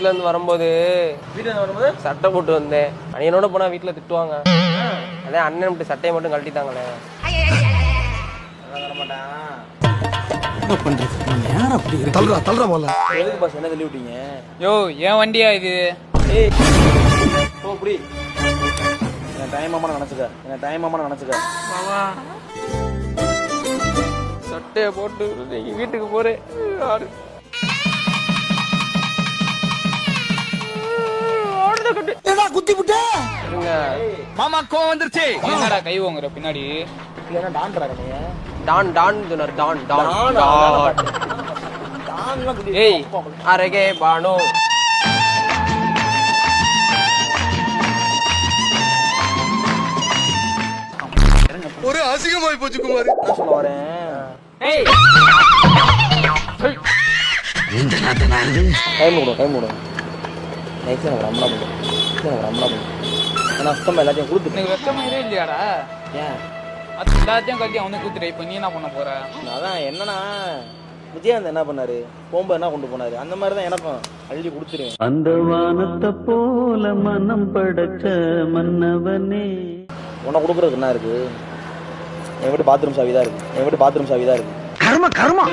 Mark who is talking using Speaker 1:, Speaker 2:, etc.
Speaker 1: வீட்டுல இருந்து வரும்போது சட்டை போட்டு வந்தேன். அண்ணனோட போனா வீட்டுல திட்டுவாங்க. அதான் அண்ணன் மட்டும் சட்டையை மட்டும் கழட்டிட்டாங்களே.
Speaker 2: என்ன பண்றது? யார் அப்படி தள்ளுறா தள்ளுறா போல.
Speaker 3: எதுக்கு பாஸ் என்ன தள்ளி விட்டீங்க?
Speaker 4: யோ ஏன் வண்டியா இது?
Speaker 3: ஏய் போ புடி. என்ன டைம் ஆமா நினைச்சுக்க. என்ன டைம் ஆமா நினைச்சுக்க.
Speaker 1: மாமா சட்டையை போட்டு நீங்க வீட்டுக்கு போறேன்.
Speaker 2: குத்தி புட்ட
Speaker 4: மாமா கோவம் வந்துருச்சு. என்னடா கை வாங்குற பின்னாடி?
Speaker 3: இல்லன்னா டான் தரா நீ.
Speaker 1: டான் சொன்னார். டான் டான்
Speaker 3: டான்லாம் குடி.
Speaker 1: ஏய் அரகே பானு.
Speaker 2: ஒரு அசிங்கமாய் போச்சு குமார்.
Speaker 3: என்ன சொல்ல வரேன்?
Speaker 1: ஏய்
Speaker 3: டைம் கொடு. நெக்ஸ்ட் எனக்கு ரம்லா பண்ணு. நான் சுத்தமா எல்லாத்தையும் கொடுத்துட்டேன்.
Speaker 4: எனக்கு வெக்கமே இல்லையாடா?
Speaker 3: ஏன்?
Speaker 4: அது எல்லாத்தையும் கல்வி அவனுக்கு கொடுத்துட்டு இப்ப நீ என்ன பண்ண போற?
Speaker 3: அதான் என்னன்னா விஜயகாந்த் என்ன பண்ணாரு, போம்பு என்ன கொண்டு போனாரு, அந்த மாதிரி தான் எனக்கும் அள்ளி கொடுத்துருவேன்.
Speaker 5: அந்த வானத்தை போல மனம் படைச்ச மன்னவனே.
Speaker 3: உன்னை கொடுக்குறதுக்கு என்ன இருக்கு? என் வீட்டு பாத்ரூம் சாவி தான் இருக்கு.
Speaker 2: கர்ம